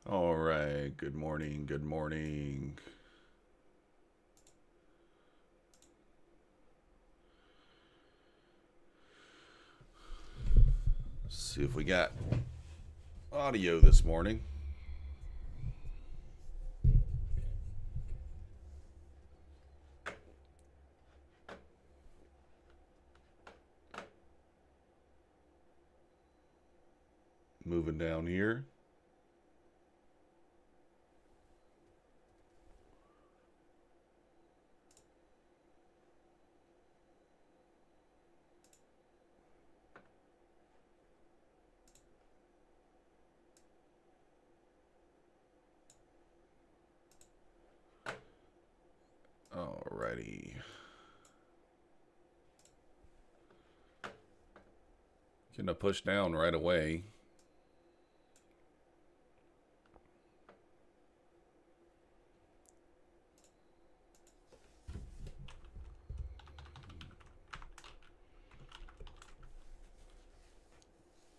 All right, good morning, good morning. Let's see if we got audio this morning. Moving down here. Alrighty. Gonna push down right away.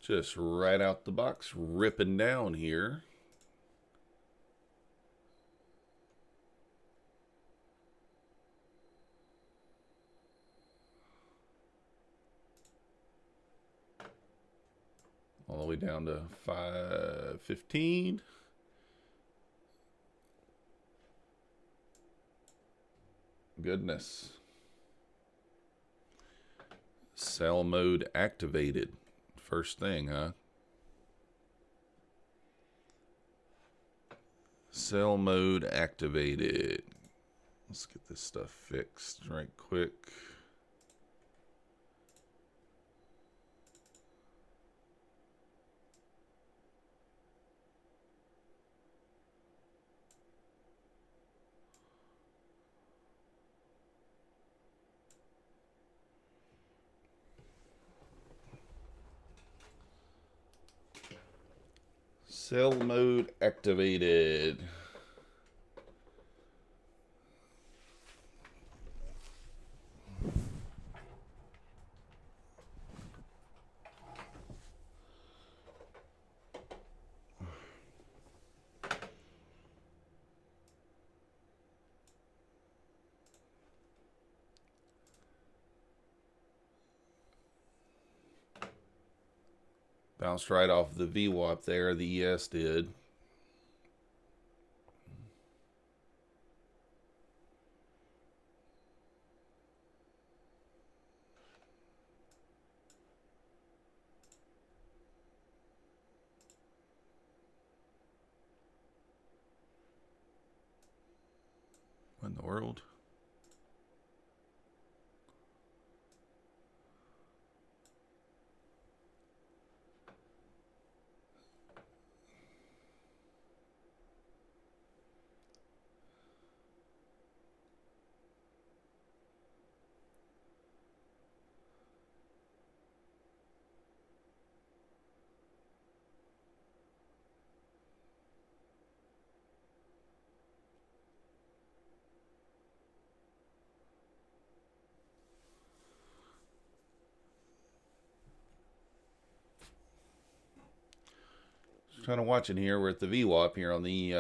Just right out the box, ripping down here. All the way down to 515. Goodness. Sell mode activated. First thing, huh? Sell mode activated. Let's get this stuff fixed right quick. Sell mode activated. Bounced right off the VWAP there, the ES did. What in the world? Just kind of watching here. We're at the VWAP here on the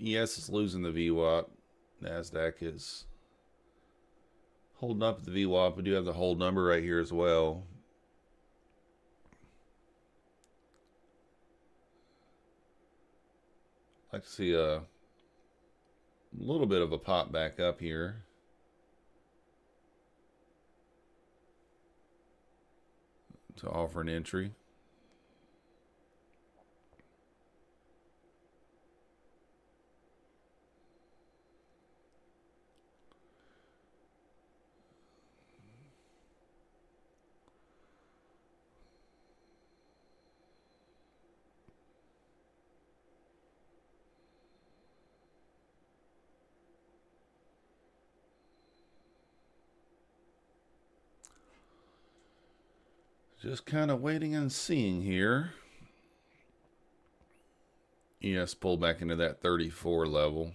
ES is losing the VWAP. Nasdaq is holding up at the VWAP. We do have the hold number right here as well. I'd like to see a little bit of a pop back up here. To offer an entry. Just kind of waiting and seeing here. ES pulled back into that 34 level.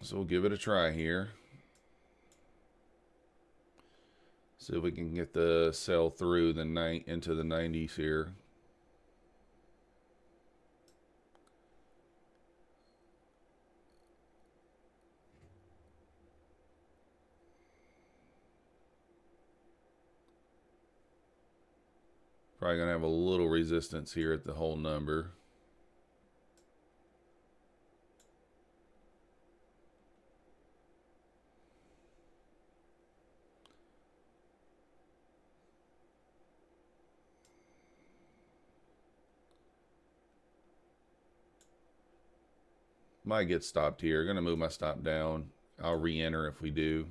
So we'll give it a try here. See if we can get the sell through the night into the 90s here. Probably going to have a little resistance here at the whole number. Might get stopped here. Going to move my stop down. I'll re-enter if we do.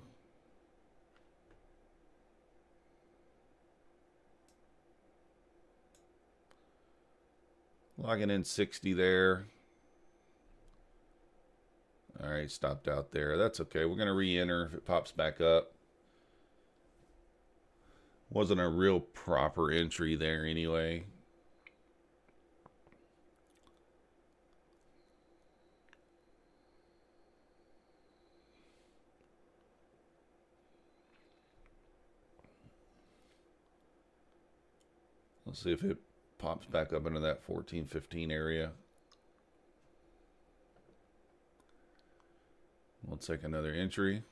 Logging in 60 there. All right, stopped out there. That's okay. We're going to re-enter if it pops back up. Wasn't a real proper entry there anyway. Let's see if it pops back up into that 14-15 area. We'll take another entry.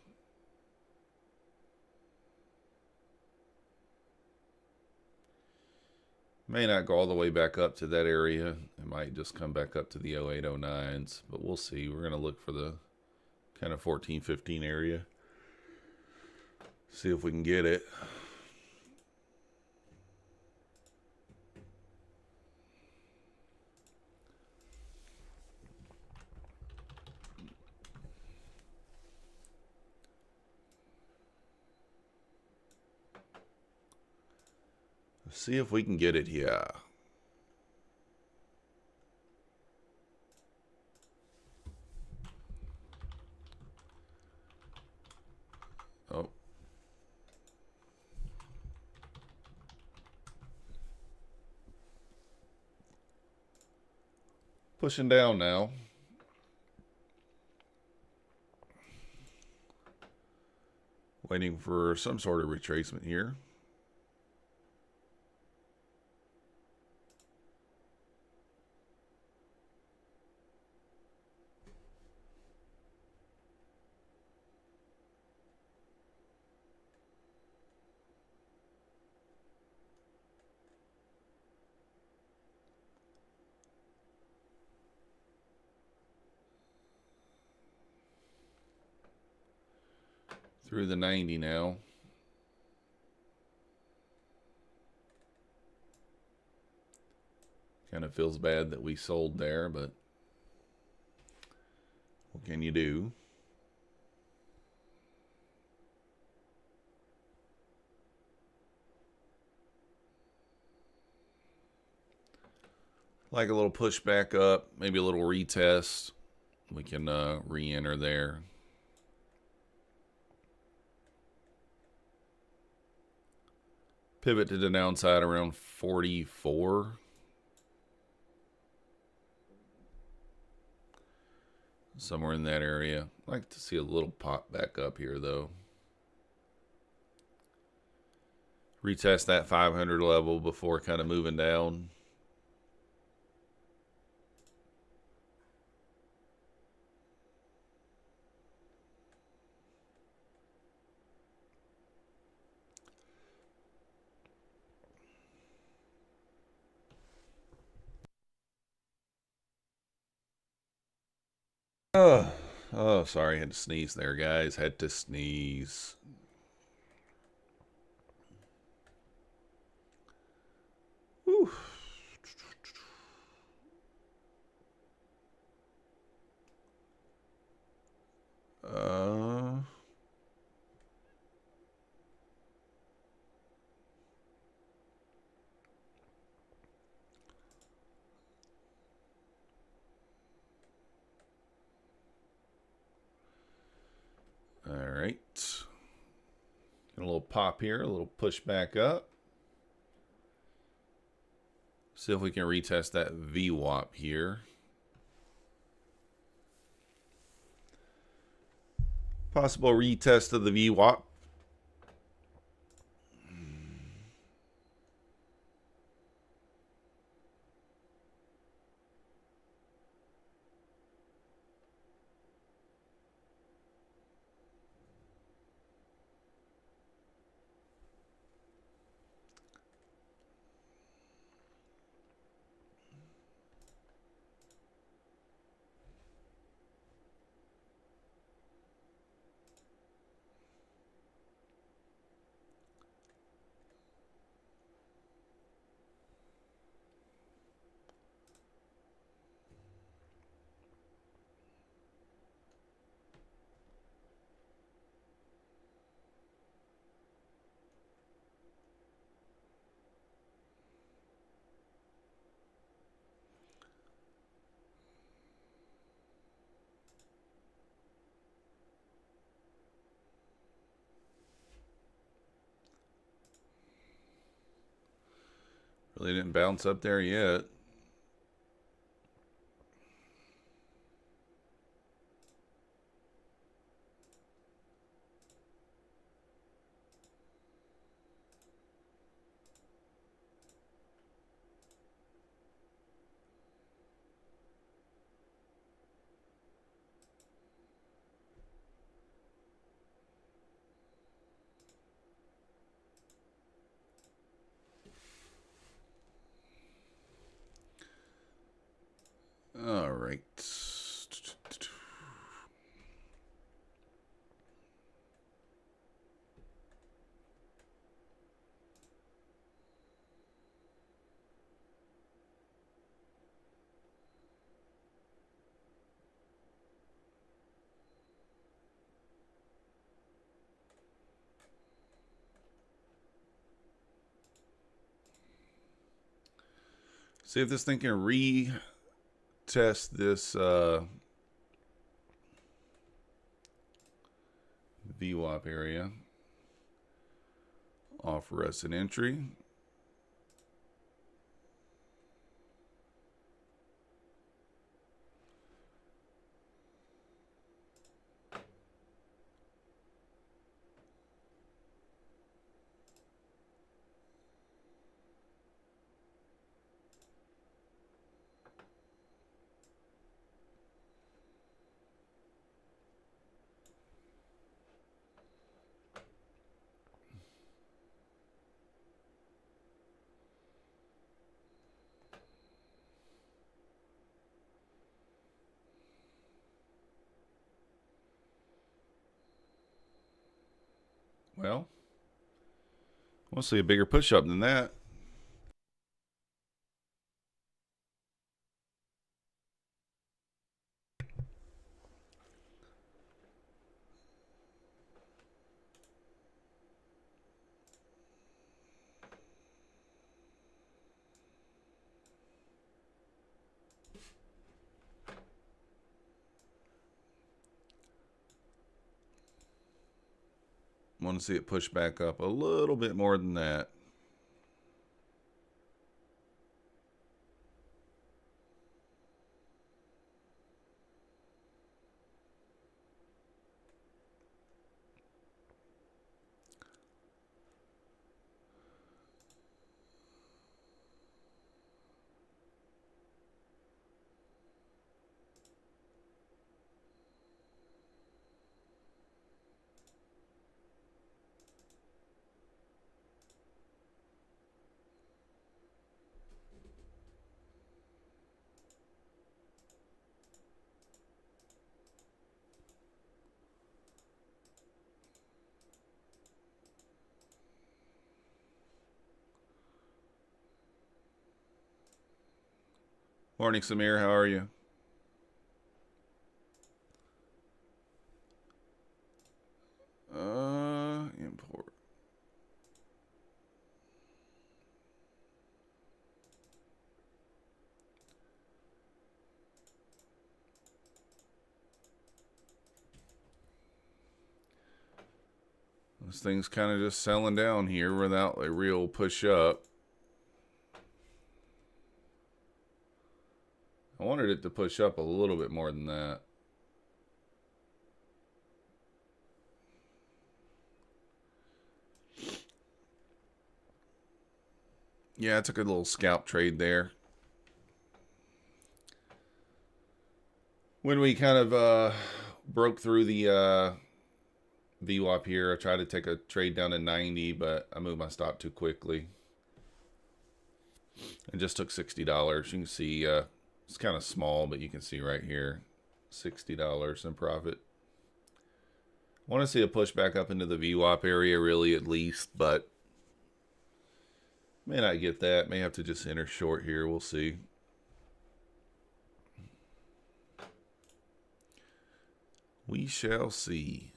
May not go all the way back up to that area. It might just come back up to the 08, 09s, but we'll see. We're going to look for the kind of 14-15 area. See if we can get it. See if we can get it here. Oh. Pushing down now. Waiting for some sort of retracement here. Through the 90 now. Kind of feels bad that we sold there, but what can you do? Like a little push back up, maybe a little retest. We can re-enter there. Pivot to the downside around 44. Somewhere in that area. I'd like to see a little pop back up here though. Retest that 500 level before kind of moving down. Oh, sorry, had to sneeze there, guys. Had to sneeze. Whew. All right. A little pop here, a little push back up. See if we can retest that VWAP here. Possible retest of the VWAP. Really didn't bounce up there yet. All right. See if this thing can retest this VWAP area. Offer us an entry. Well, we'll see a bigger push up than that. Want to see it push back up a little bit more than that. Morning, Samir. How are you? Import. This thing's kind of just selling down here without a real push up. I wanted it to push up a little bit more than that. Yeah, I took a little scalp trade there. When we kind of broke through the VWAP here, I tried to take a trade down to 90, but I moved my stop too quickly. And just took $60. You can see it's kind of small, but you can see right here, $60 in profit. I want to see a push back up into the VWAP area, really, at least, but may not get that. May have to just enter short here. We'll see. We shall see.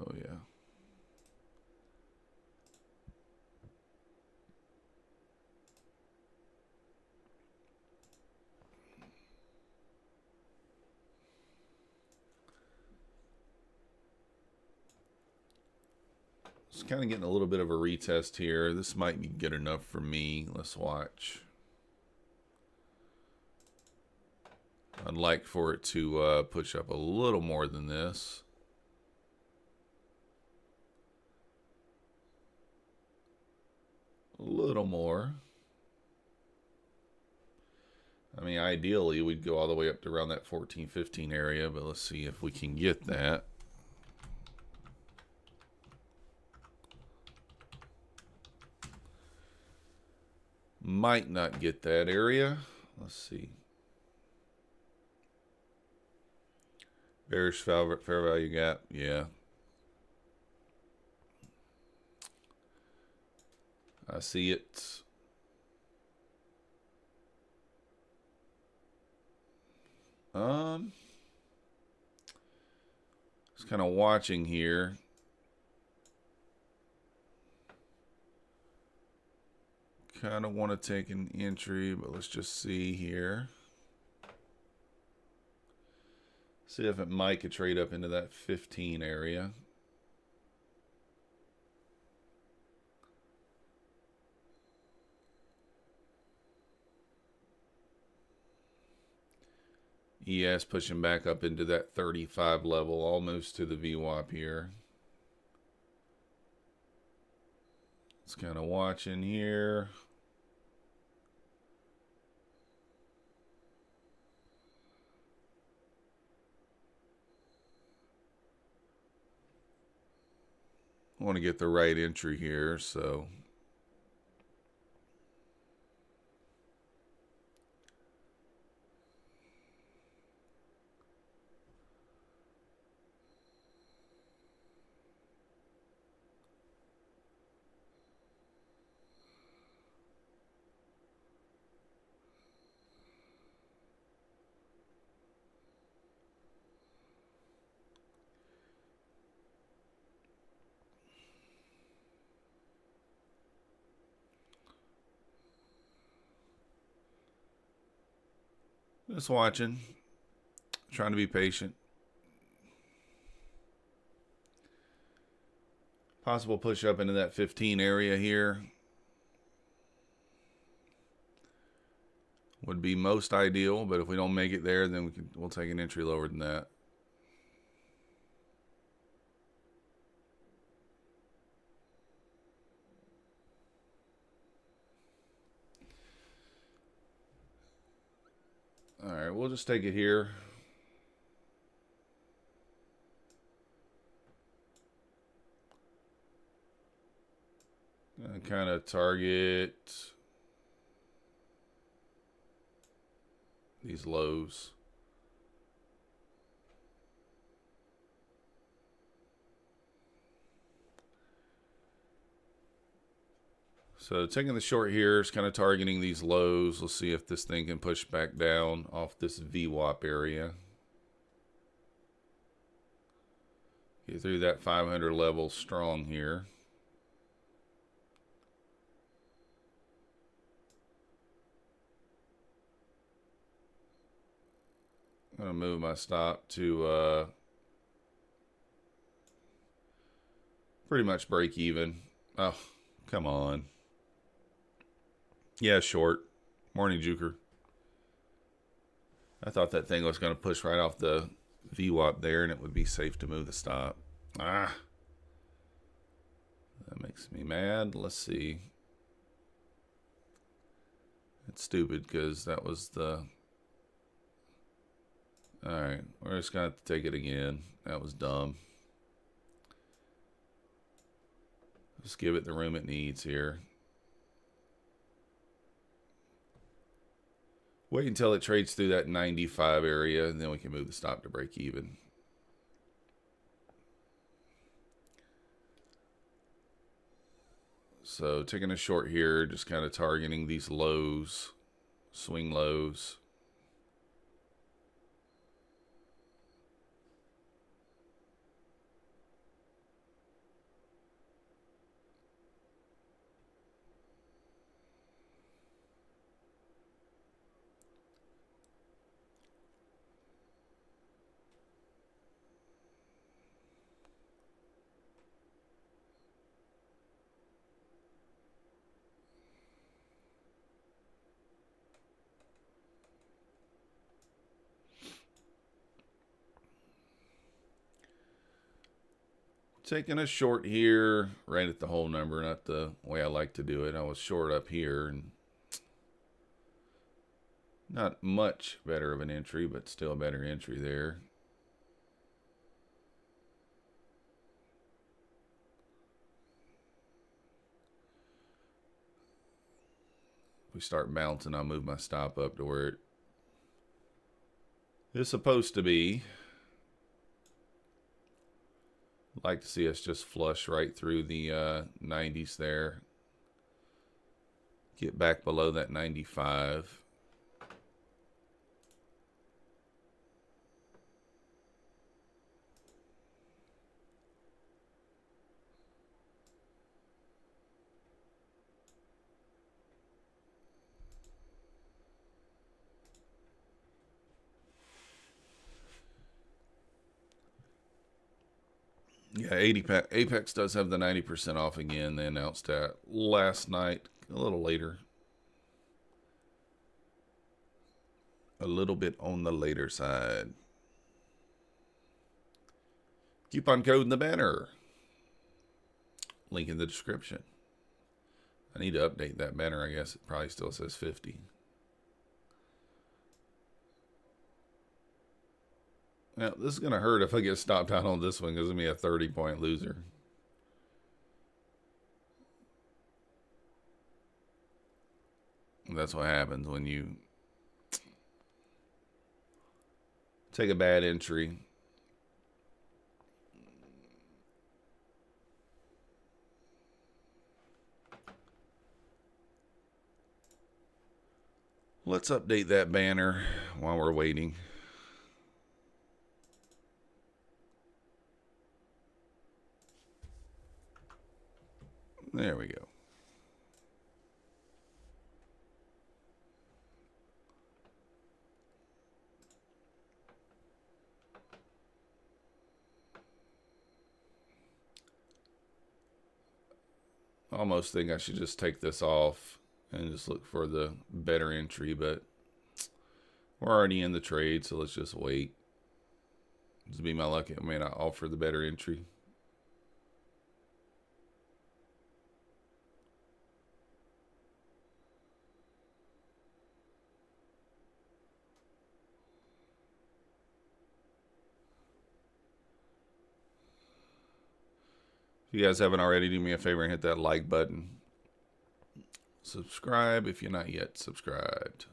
Oh, yeah. It's kind of getting a little bit of a retest here. This might be good enough for me. Let's watch. I'd like for it to push up a little more than this. A little more. I mean, ideally, we'd go all the way up to around that 14-15 area, but let's see if we can get that. Might not get that area. Let's see. Bearish fair value gap. Yeah. I see it. Just kind of watching here. Kind of want to take an entry, but let's just see here. See if it might could trade up into that 15 area. ES pushing back up into that 35 level, almost to the VWAP here. It's kind of watching here. I want to get the right entry here, so just watching, trying to be patient. Possible push up into that 15 area here would be most ideal, but if we don't make it there, then we'll take an entry lower than that. All right, we'll just take it here. Kind of target these lows. So taking the short here is kind of targeting these lows. Let's see if this thing can push back down off this VWAP area. Get through that 500 level strong here. I'm going to move my stop to pretty much break even. Oh, come on. Yeah, short. Morning juker. I thought that thing was going to push right off the VWAP there and it would be safe to move the stop. Ah. That makes me mad. Let's see. It's stupid because that was the... Alright, we're just going to have to take it again. That was dumb. Just give it the room it needs here. Wait until it trades through that 95 area, and then we can move the stop to break even. So taking a short here, just kind of targeting these lows, swing lows. Taking a short here, right at the whole number, not the way I like to do it. I was short up here, and not much better of an entry, but still a better entry there. If we start bouncing, I'll move my stop up to where it is supposed to be. Like to see us just flush right through the 90s there. Get back below that 95. Yeah, Apex does have the 90% off again. They announced that last night, a little later. A little bit on the later side. Coupon code in the banner. Link in the description. I need to update that banner. I guess it probably still says 50. Now, this is going to hurt if I get stopped out on this one because it's going to be a 30-point loser. That's what happens when you take a bad entry. Let's update that banner while we're waiting. There we go. Almost think I should just take this off and just look for the better entry, but we're already in the trade, so let's just wait. This will be my luck. It may not offer the better entry. If you guys haven't already, do me a favor and hit that like button. Subscribe if you're not yet subscribed.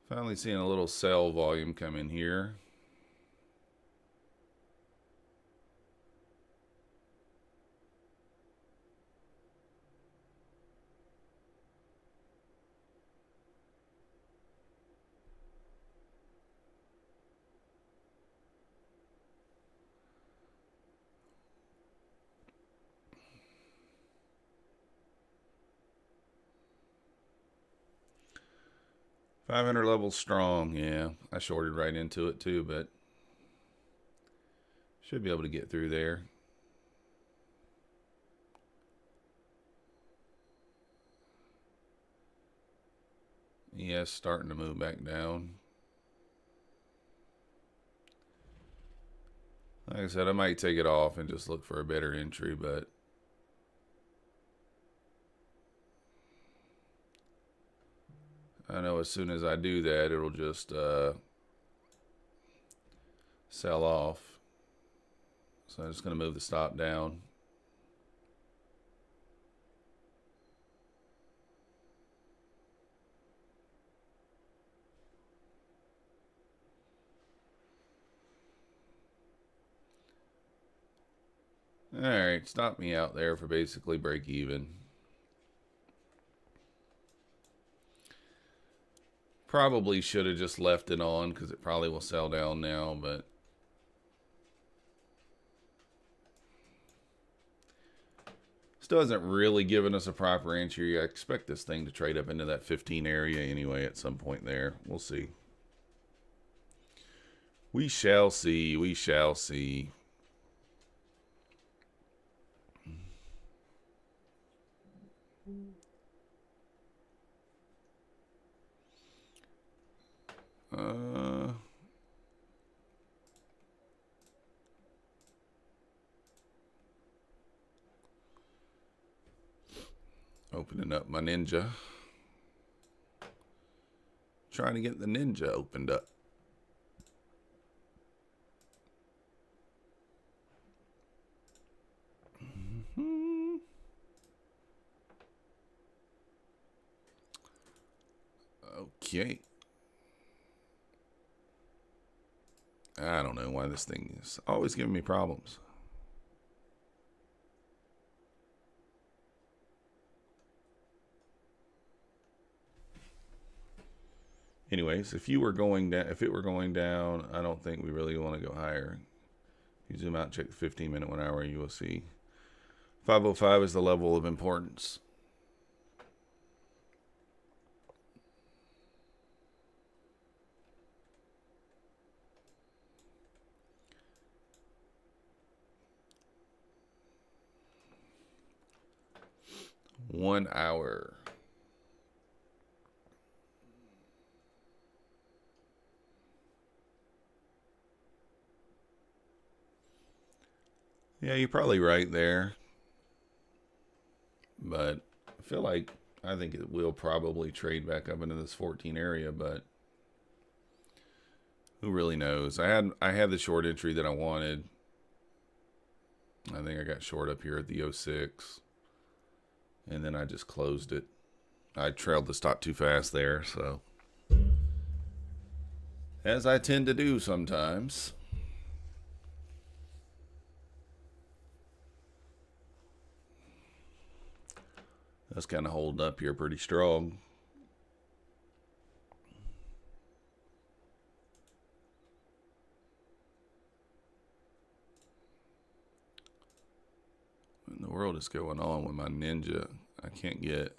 Finally seeing a little sell volume come in here. 500 levels strong. Yeah, I shorted right into it too, but should be able to get through there. Yes, starting to move back down. Like I said, I might take it off and just look for a better entry, but I know as soon as I do that, it'll just sell off. So I'm just going to move the stop down. Alright, stop me out there for basically break even. Probably should have just left it on because it probably will sell down now, but still hasn't really given us a proper entry. I expect this thing to trade up into that 15 area anyway at some point there. We'll see. We shall see. We shall see. Opening up my Ninja. Trying to get the Ninja opened up. Okay. I don't know why this thing is always giving me problems. Anyways, if it were going down, I don't think we really want to go higher. If you zoom out and check the 15-minute 1 hour, you will see 505 is the level of importance. One hour. Yeah, you're probably right there. But I think it will probably trade back up into this 14 area, but who really knows? I had the short entry that I wanted. I think I got short up here at the 06. And then I just closed it. I trailed the stop too fast there, so as I tend to do sometimes. That's kind of holding up here pretty strong. What in the world is going on with my Ninja? I can't get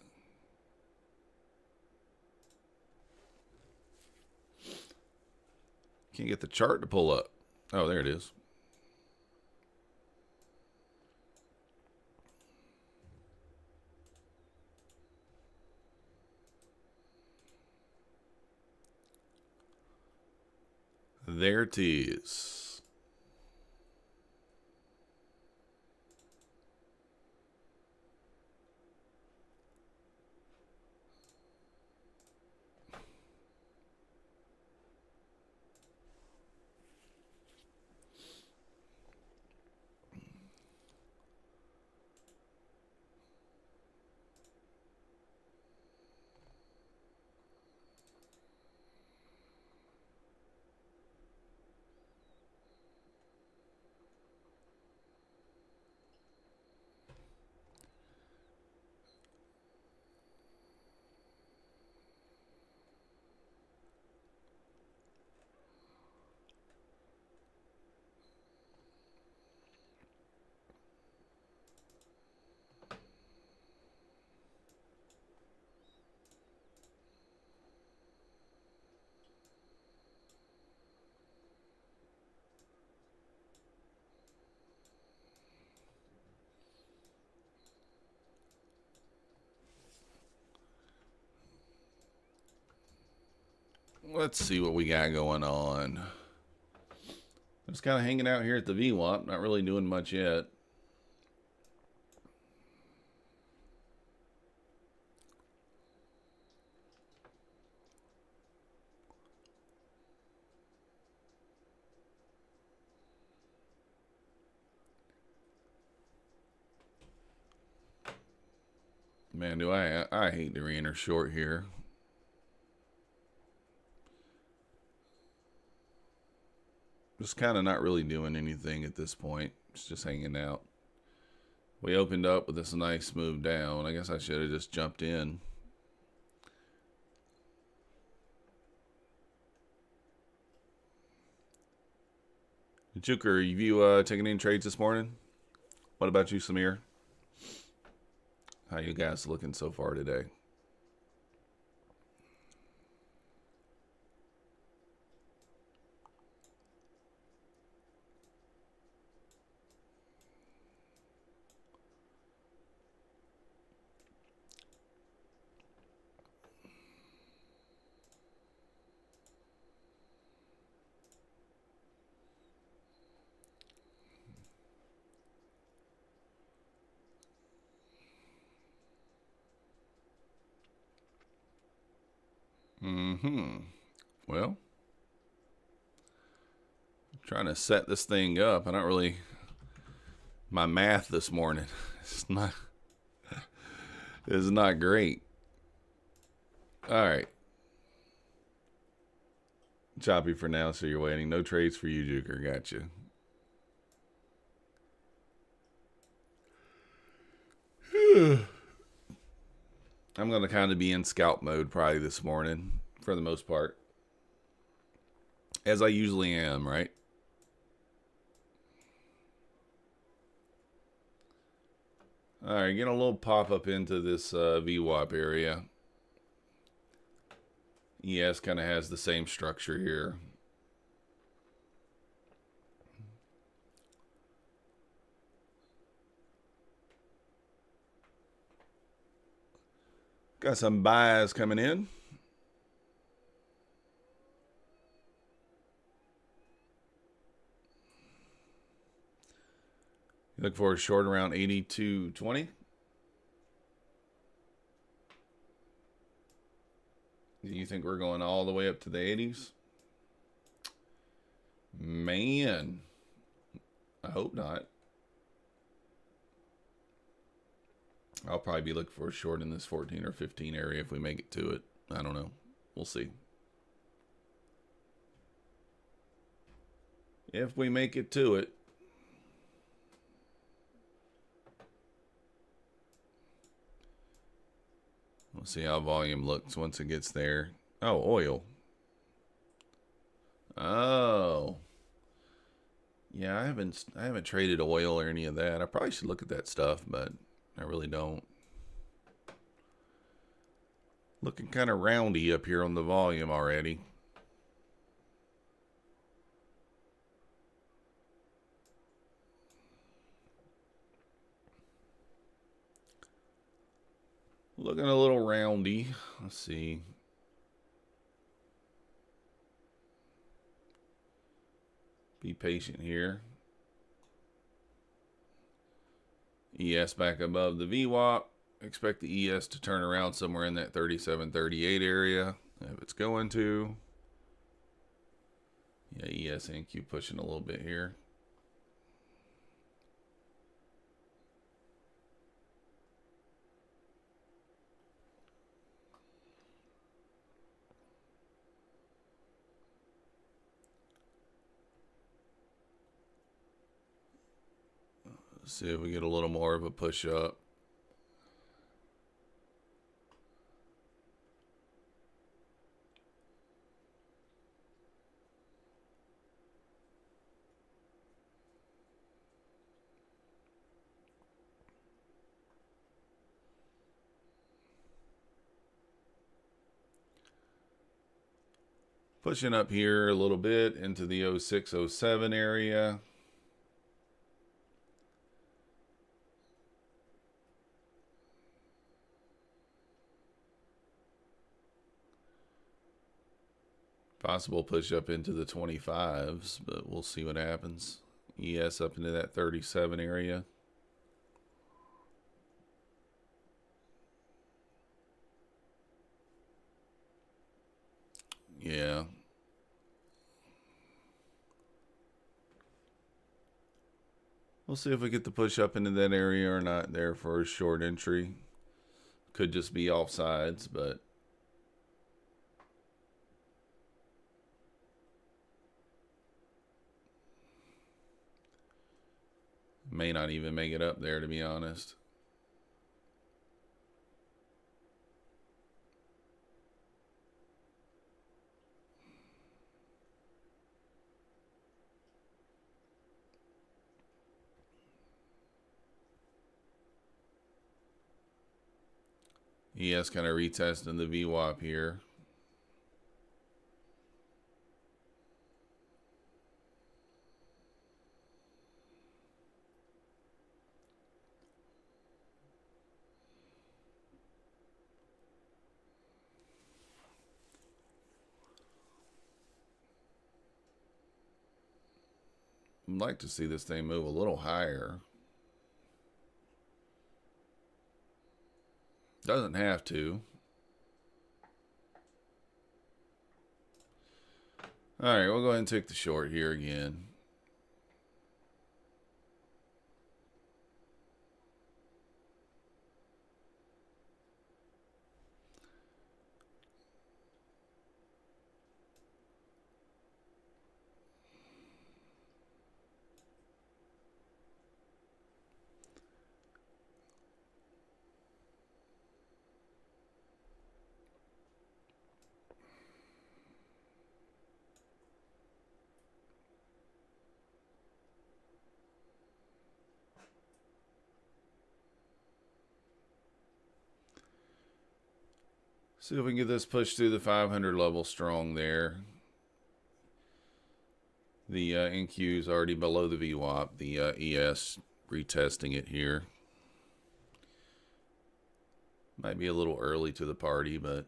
the chart to pull up. Oh, there it is. There it is. let's see what we got going on. Just kind of hanging out here at the VWAP, not really doing much yet. Man, do I hate to re-enter short here. Just kind of not really doing anything at this point. It's just hanging out. We opened up with this nice move down. I guess I should have just jumped in. Juker, have you taken any trades this morning? What about you, Samir? How you guys looking so far today? Well, I'm trying to set this thing up. I don't really... My math this morning is not great. All right. Choppy for now, so you're waiting. No trades for you, Juker. Gotcha. I'm going to kind of be in scalp mode probably this morning for the most part. As I usually am, right? All right, getting a little pop-up into this VWAP area. ES kind of has the same structure here. Got some buys coming in. You look for a short around 82.20. Do you think we're going all the way up to the 80s? Man, I hope not. I'll probably be looking for a short in this 14 or 15 area if we make it to it. I don't know. We'll see. If we make it to it. We'll see how volume looks once it gets there. Oh, oil. Oh. Yeah, I haven't traded oil or any of that. I probably should look at that stuff, but I really don't. Looking kind of roundy up here on the volume already. Looking a little roundy. Let's see. Be patient here. ES back above the VWAP. Expect the ES to turn around somewhere in that 37, 38 area. If it's going to. Yeah, ES and Q pushing a little bit here. Let's see if we get a little more of a push up. Pushing up here a little bit into the 06, 07 area. Possible push up into the 25s, but we'll see what happens. ES up into that 37 area. Yeah. We'll see if we get the push up into that area or not there for a short entry. Could just be offsides, but may not even make it up there, to be honest. ES kind of retesting the VWAP here. I'd like to see this thing move a little higher. Doesn't have to. All right, we'll go ahead and take the short here again. See if we can get this pushed through the 500 level strong there. The NQ is already below the VWAP. The ES retesting it here. Might be a little early to the party, but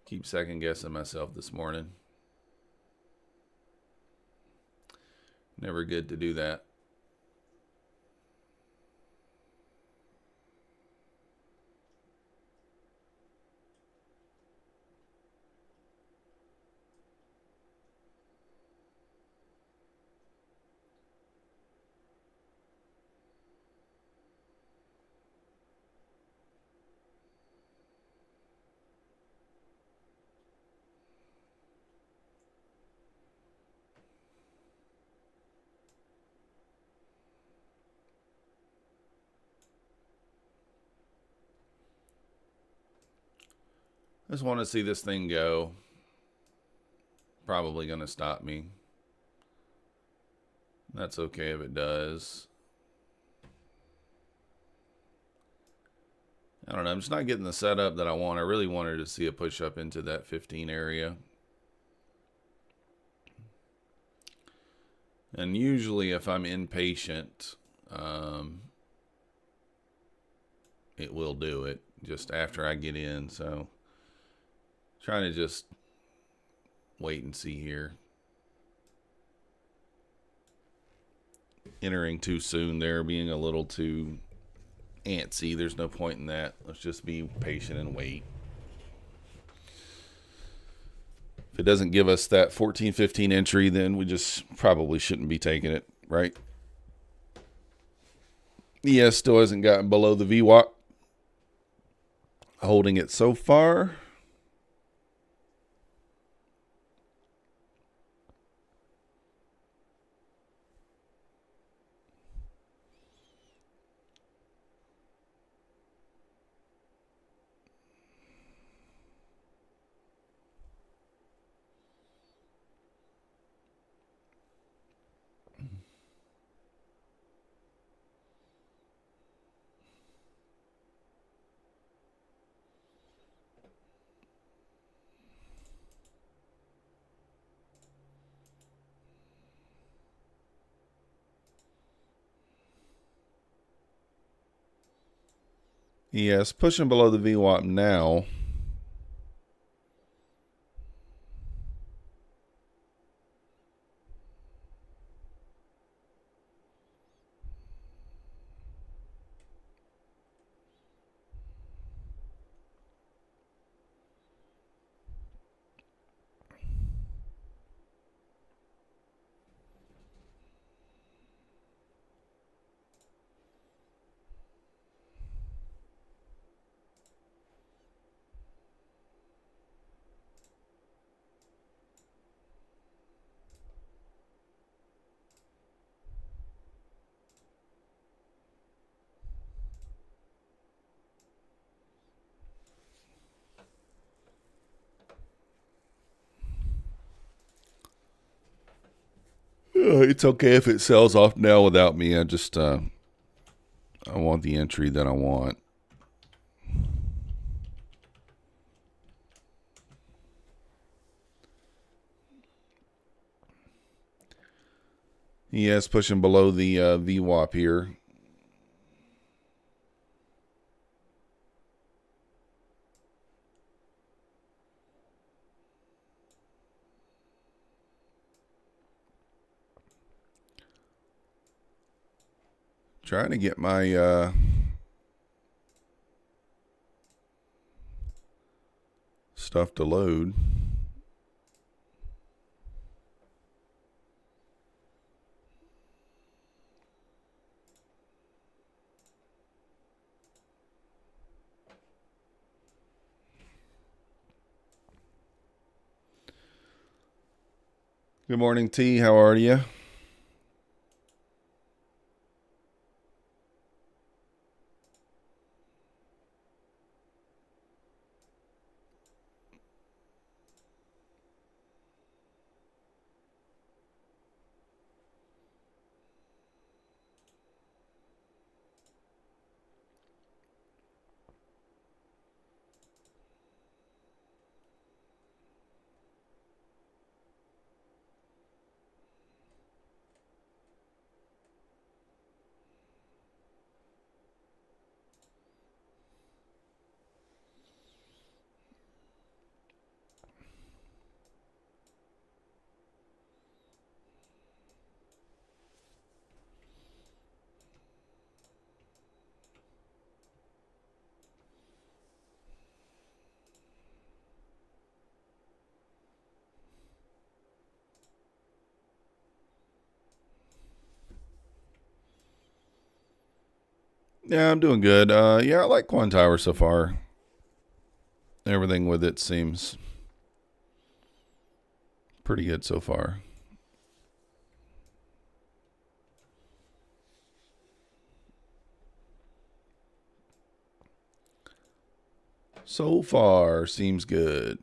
keep second guessing myself this morning. Never good to do that. I just want to see this thing go. Probably going to stop me. That's okay if it does. I don't know. I'm just not getting the setup that I want. I really wanted to see a push up into that 15 area. And usually if I'm impatient, it will do it just after I get in. So trying to just wait and see here. Entering too soon there, being a little too antsy. There's no point in that. Let's just be patient and wait. If it doesn't give us that 14-15 entry, then we just probably shouldn't be taking it, right? ES still hasn't gotten below the VWAP. Holding it so far. Yes, pushing below the VWAP now. It's okay if it sells off now without me. I want the entry that I want. Yes, pushing below the VWAP here. Trying to get my stuff to load. Good morning, T. How are you? Yeah, I'm doing good. Yeah, I like Quantiler so far. Everything with it seems pretty good so far. So far, seems good.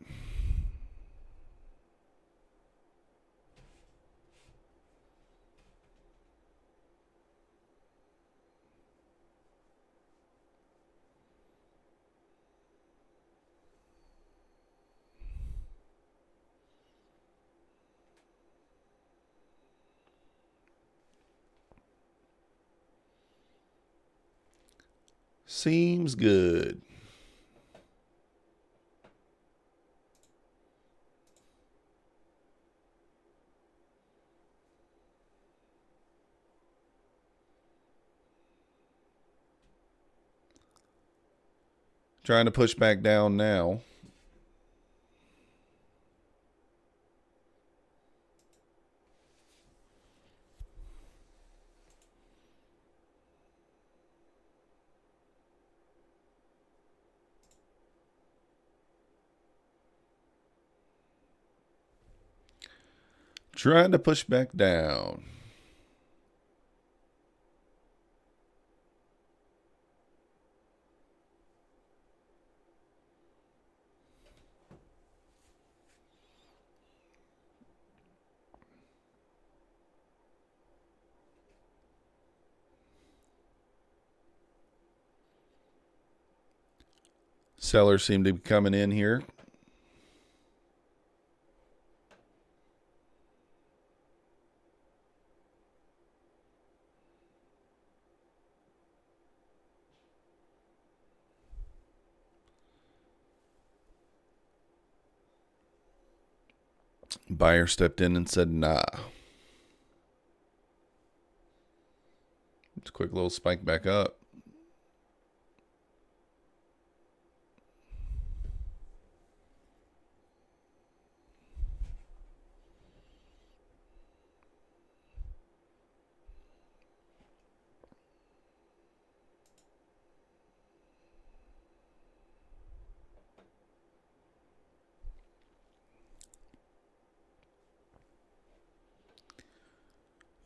Seems good. Trying to push back down now. Trying to push back down. Sellers seem to be coming in here. Buyer stepped in and said, nah. It's a quick little spike back up.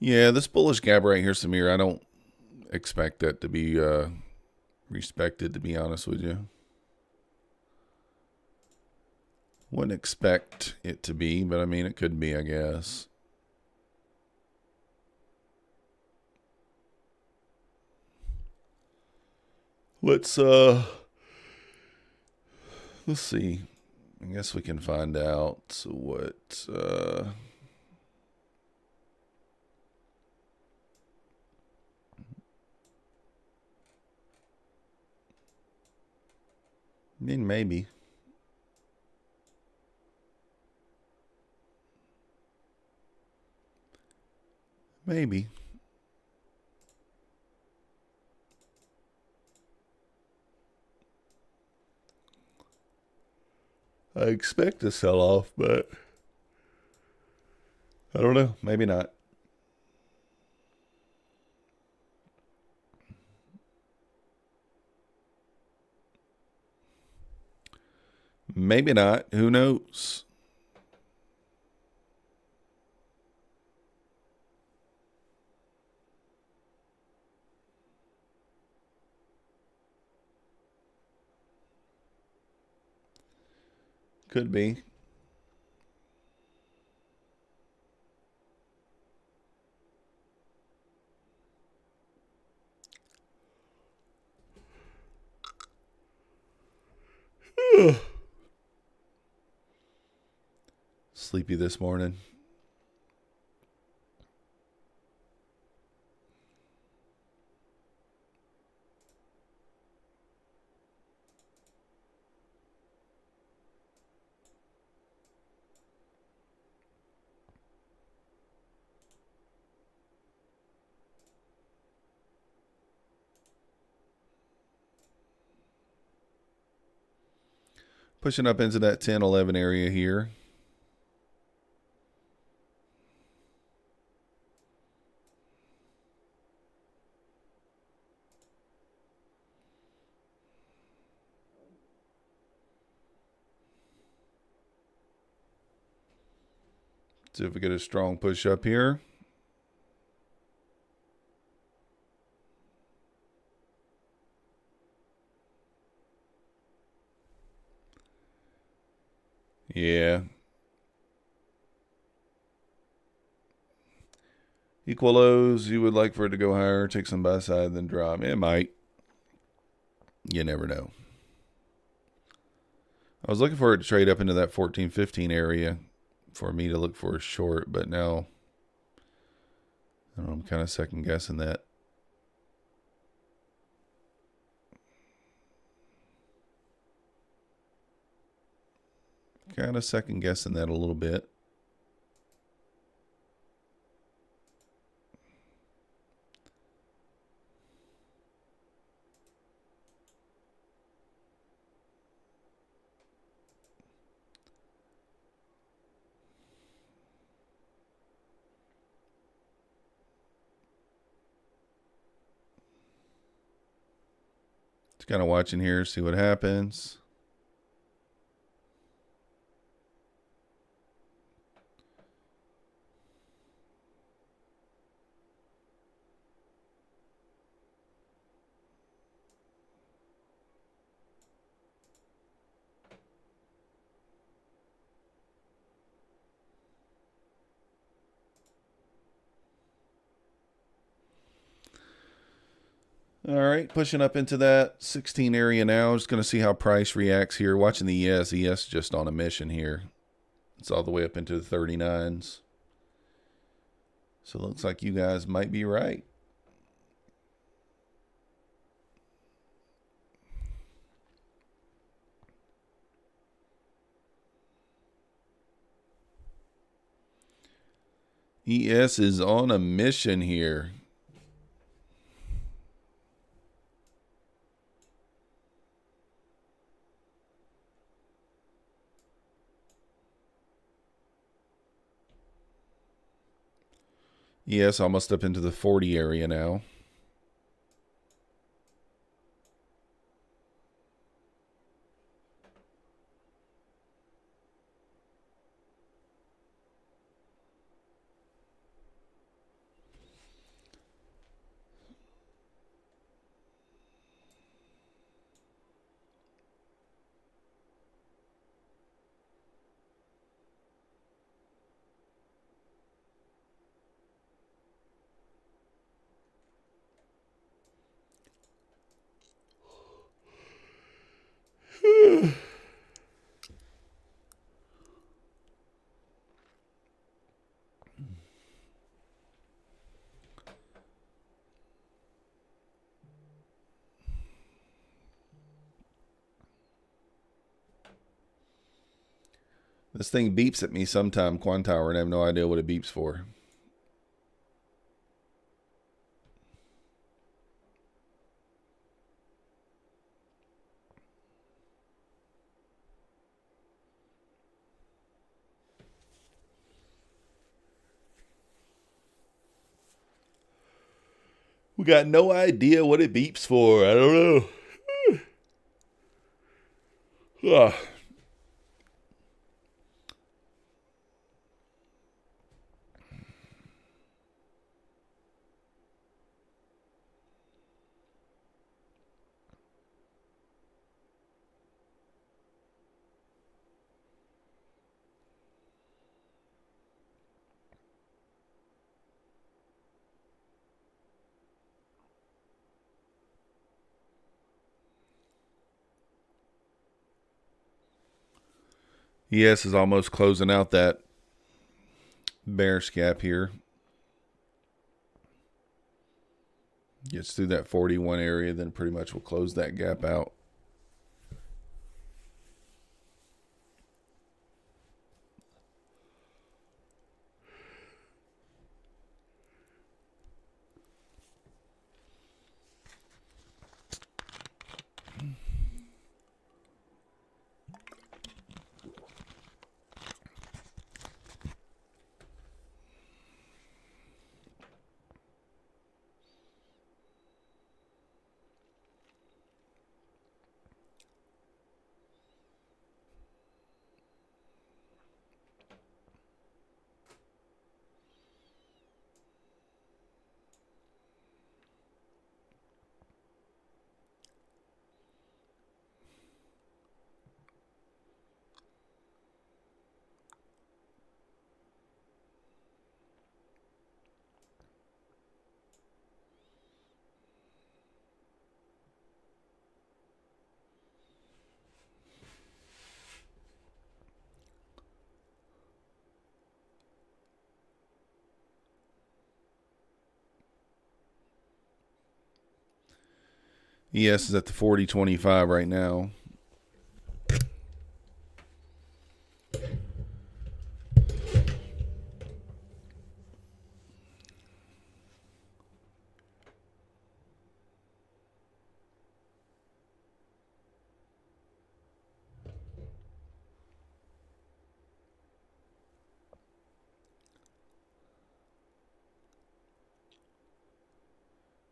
Yeah, this bullish gap right here, Samir, I don't expect that to be respected, to be honest with you. Wouldn't expect it to be, but I mean, it could be, I guess. Let's see. I guess we can find out what I mean, maybe. Maybe. I expect a sell-off, but I don't know. Maybe not. Maybe not. Who knows? Could be. Sleepy this morning. Pushing up into that 10-11 area here. See if we get a strong push up here. Yeah. Equal lows, you would like for it to go higher, take some buy side, then drop. It might. You never know. I was looking for it to trade up into that 14-15 area for me to look for a short, but now I don't know, I'm kind of second guessing that. Kind of second guessing that a little bit. Just kind of watching here, see what happens. All right, pushing up into that 16 area now. Just going to see how price reacts here. Watching the ES. ES just on a mission here. It's all the way up into the 39s. So it looks like you guys might be right. ES is on a mission here. ES almost up into the 40 area now. This thing beeps at me sometime, Quantower, and I have no idea what it beeps for. We got no idea what it beeps for. I don't know. ES is almost closing out that bearish gap here. Gets through that 41 area, then pretty much will close that gap out. ES is at the 40.25 right now.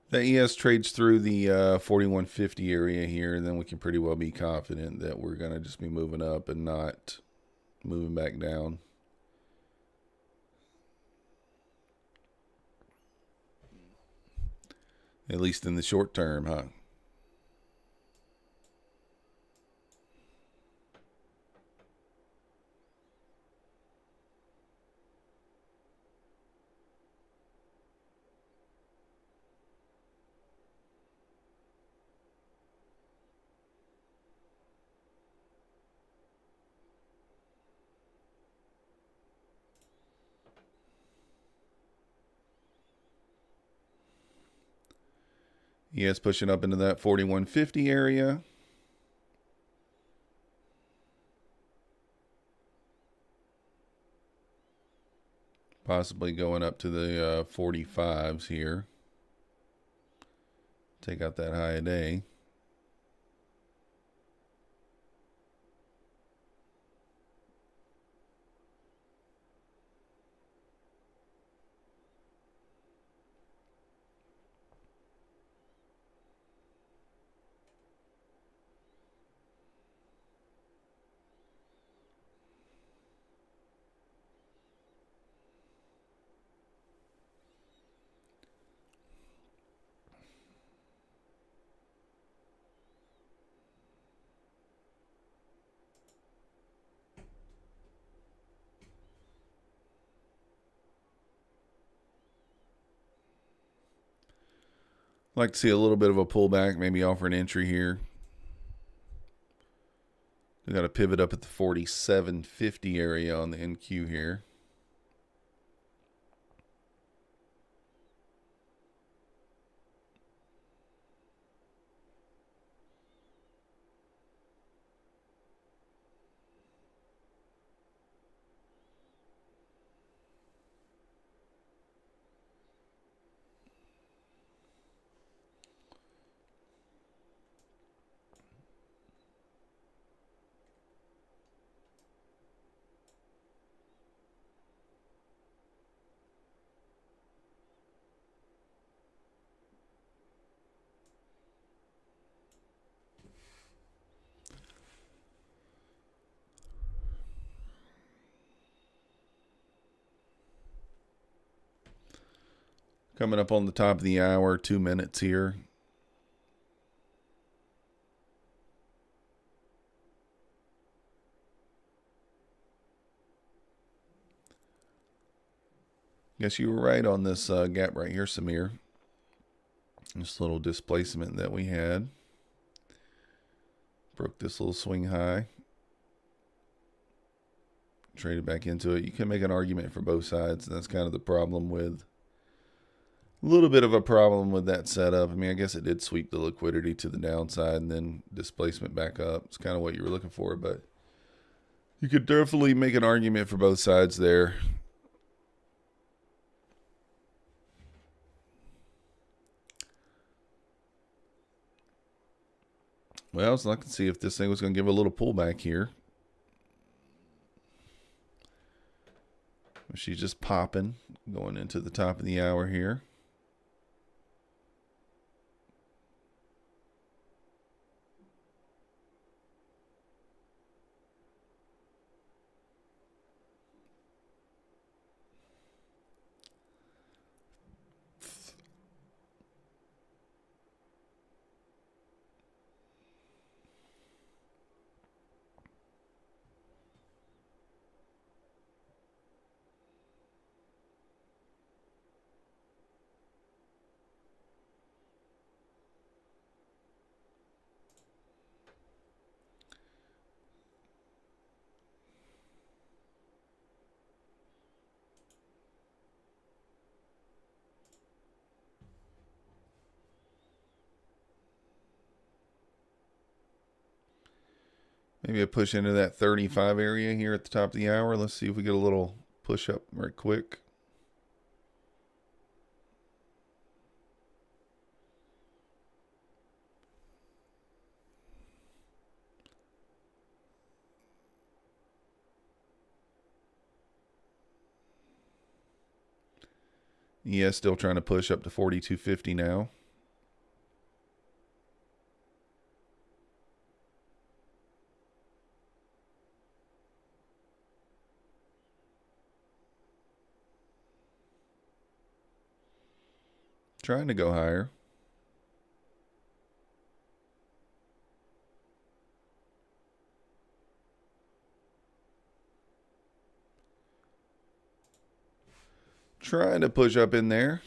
The ES trades through the 41.50 area here, and then we can pretty well be confident that we're going to just be moving up and not moving back down. At least in the short term, huh? ES pushing up into that 41.50 area. Possibly going up to the 45s here. Take out that high a day. Like to see a little bit of a pullback, maybe offer an entry here. We got a pivot up at the 47.50 area on the NQ here. Coming up on the top of the hour, 2 minutes here. Guess you were right on this gap right here, Samir. This little displacement that we had. Broke this little swing high. Traded back into it. You can make an argument for both sides, and that's kind of the problem with... A little bit of a problem with that setup. I mean, I guess it did sweep the liquidity to the downside and then displacement back up. It's kind of what you were looking for, but you could definitely make an argument for both sides there. Well, so I can see if this thing was going to give a little pullback here. She's just popping, going into the top of the hour here. Maybe a push into that 35 area here at the top of the hour. Let's see if we get a little push up right quick. Yeah, still trying to push up to 42.50 now. Trying to go higher. Trying to push up in there.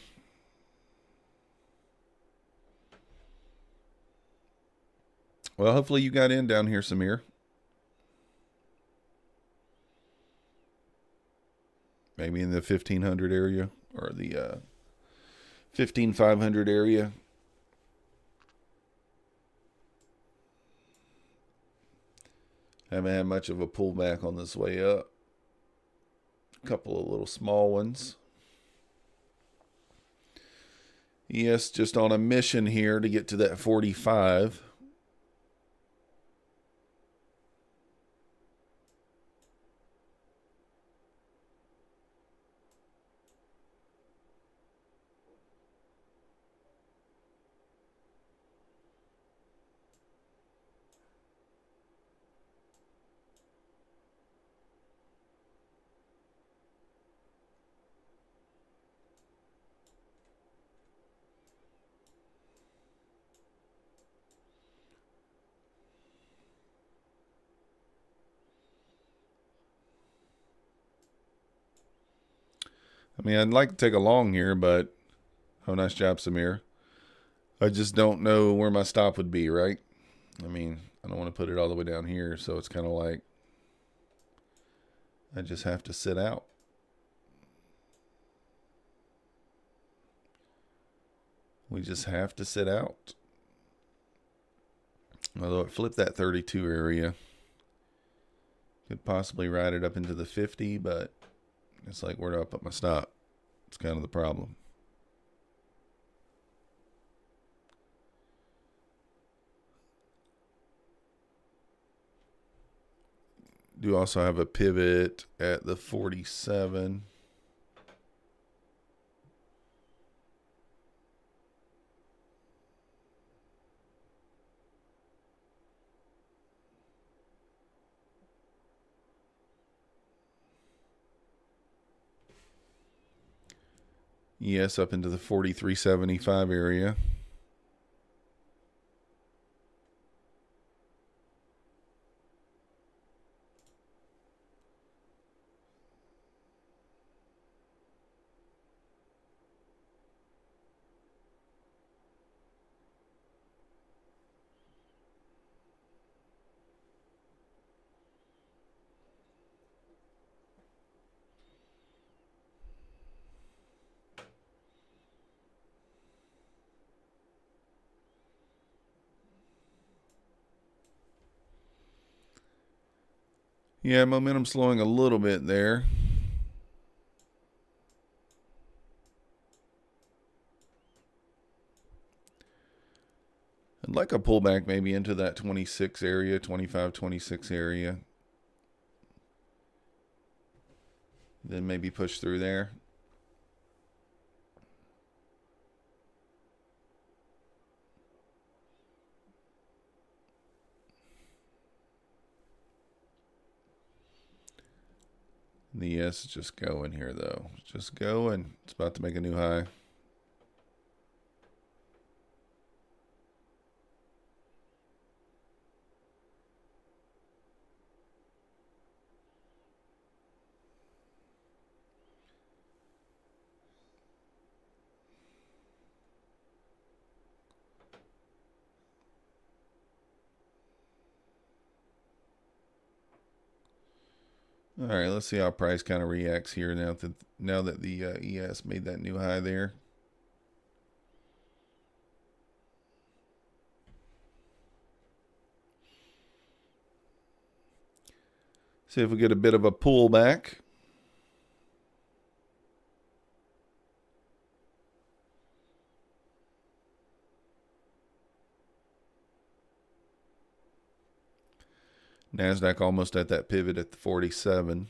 Well, hopefully you got in down here, Samir. Maybe in the 1500 area or the 15,500 area. Haven't had much of a pullback on this way up. A couple of little small ones. ES just on a mission here to get to that 45. I mean, I'd like to take a long here, but oh, nice job, Samir. I just don't know where my stop would be, right? I mean, I don't want to put it all the way down here, so it's kind of like I just have to sit out. We just have to sit out. Although it flipped that 32 area. Could possibly ride it up into the 50, but it's like, where do I put my stop? It's kind of the problem. Do also have a pivot at the 47. Yes, up into the 43.75 area. Yeah, momentum slowing a little bit there. I'd like a pullback maybe into that 26 area, 25, 26 area. Then maybe push through there. The ES is just going here, though. Just going. It's about to make a new high. All right, let's see how price kind of reacts here now that the ES made that new high there. See if we get a bit of a pullback. Nasdaq almost at that pivot at the 47.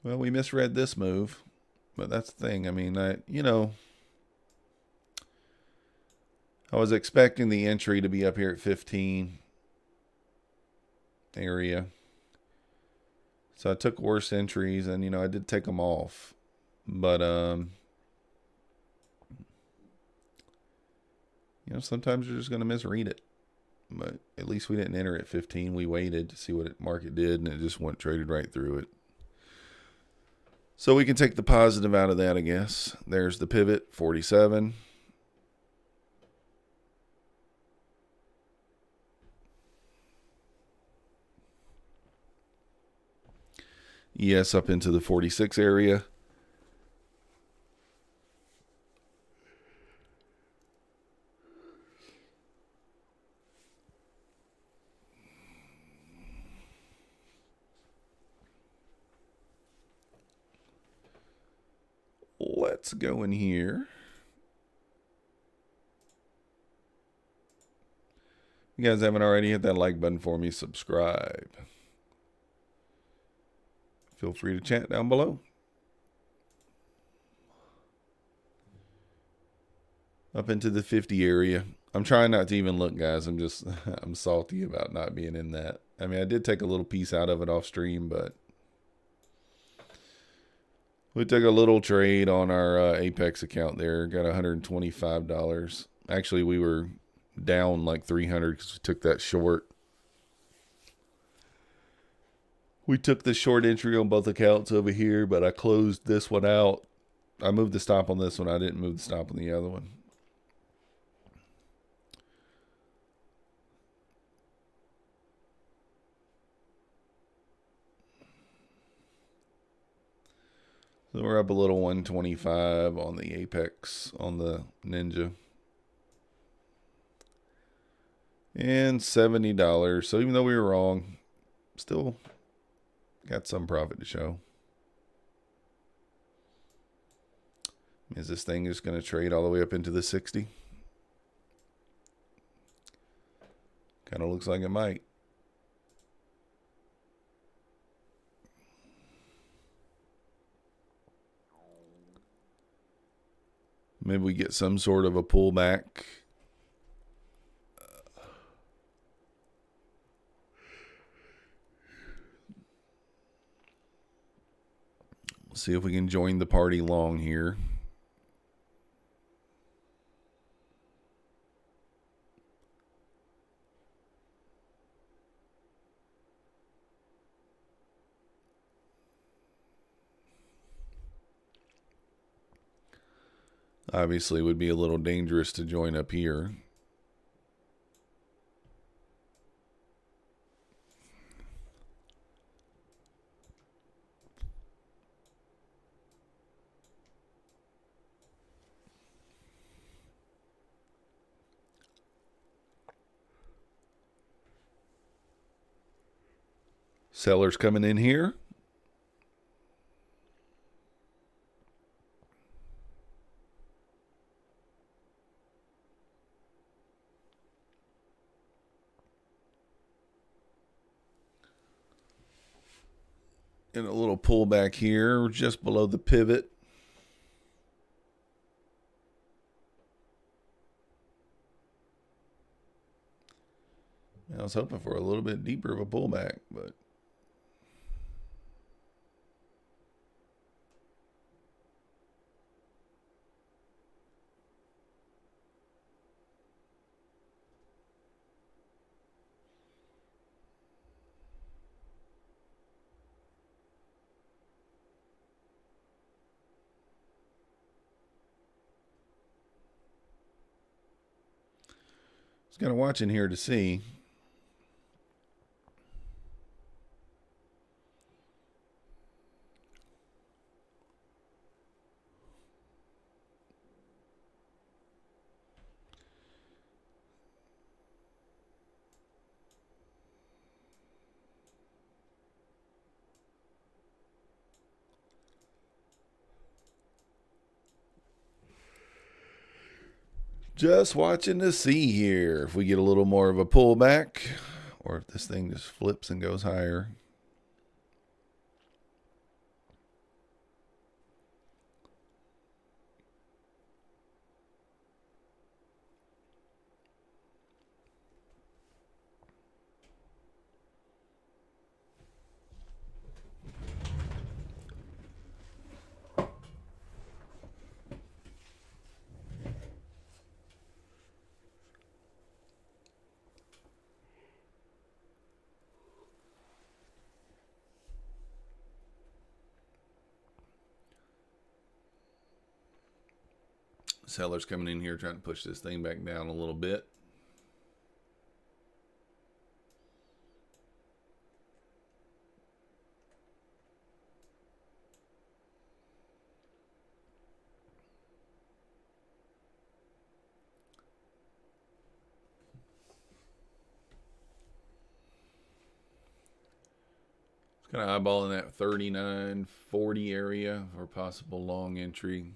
Well, we misread this move, but that's the thing. I mean, I was expecting the entry to be up here at 15 area. So I took worse entries, and I did take them off. But sometimes you're just going to misread it. But at least we didn't enter at 15. We waited to see what market did, and it just went traded right through it. So we can take the positive out of that, I guess. There's the pivot, 47. ES up into the 46 area. Let's go in here. If you guys haven't already, hit that like button for me. Subscribe. Feel free to chat down below. Up into the 50 area. I'm trying not to even look, guys. I'm salty about not being in that. I mean, I did take a little piece out of it off stream, but we took a little trade on our Apex account there. Got $125. Actually, we were down like 300 because we took that short. We took the short entry on both accounts over here, but I closed this one out. I moved the stop on this one. I didn't move the stop on the other one. So we're up a little 125 on the Apex, on the Ninja. And $70. So even though we were wrong, still got some profit to show. Is this thing just going to trade all the way up into the 60? Kind of looks like it might. Maybe we get some sort of a pullback. See if we can join the party long here. Obviously, it would be a little dangerous to join up here. Sellers coming in here. And a little pullback here, just below the pivot. I was hoping for a little bit deeper of a pullback, but just kind of watching here to see. Just watching to see here if we get a little more of a pullback or if this thing just flips and goes higher. Sellers coming in here trying to push this thing back down a little bit. Kind of eyeballing that 39.40 area for possible long entry.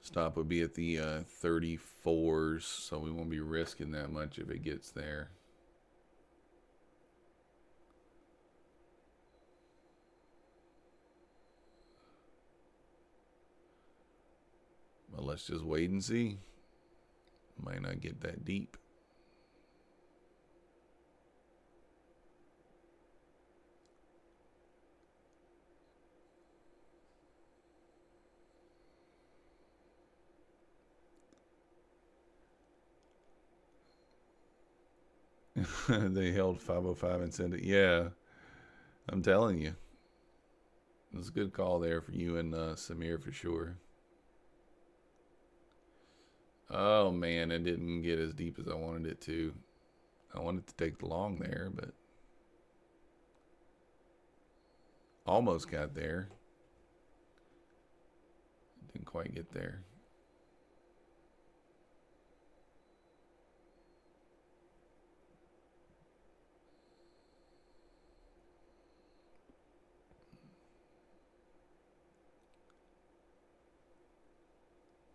Stop would be at the 34s, so we won't be risking that much if it gets there. But let's just wait and see. Might not get that deep. They held 505 and sent it. Yeah, I'm telling you. It was a good call there for you and Samir for sure. Oh, man, it didn't get as deep as I wanted it to. I wanted to take the long there, but almost got there. Didn't quite get there.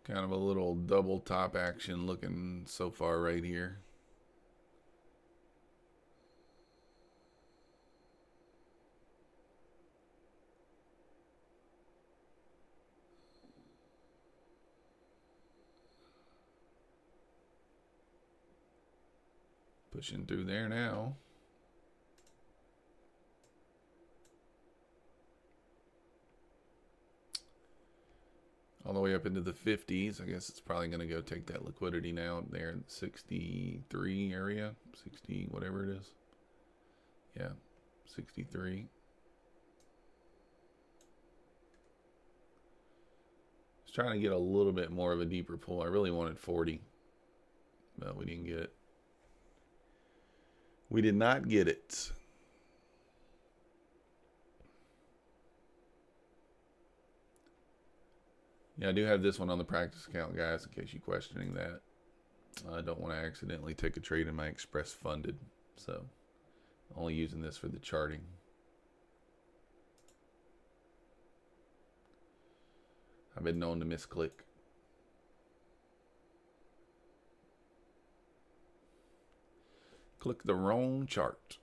Kind of a little double top action looking so far right here. Pushing through there now. All the way up into the 50s. I guess it's probably going to go take that liquidity now there in the 63 area. 60, whatever it is. Yeah, 63. I was trying to get a little bit more of a deeper pull. I really wanted 40, but we didn't get it. We did not get it. Yeah, I do have this one on the practice account, guys, in case you're questioning that. I don't want to accidentally take a trade in my Express Funded, so only using this for the charting. I've been known to misclick. Click the wrong chart.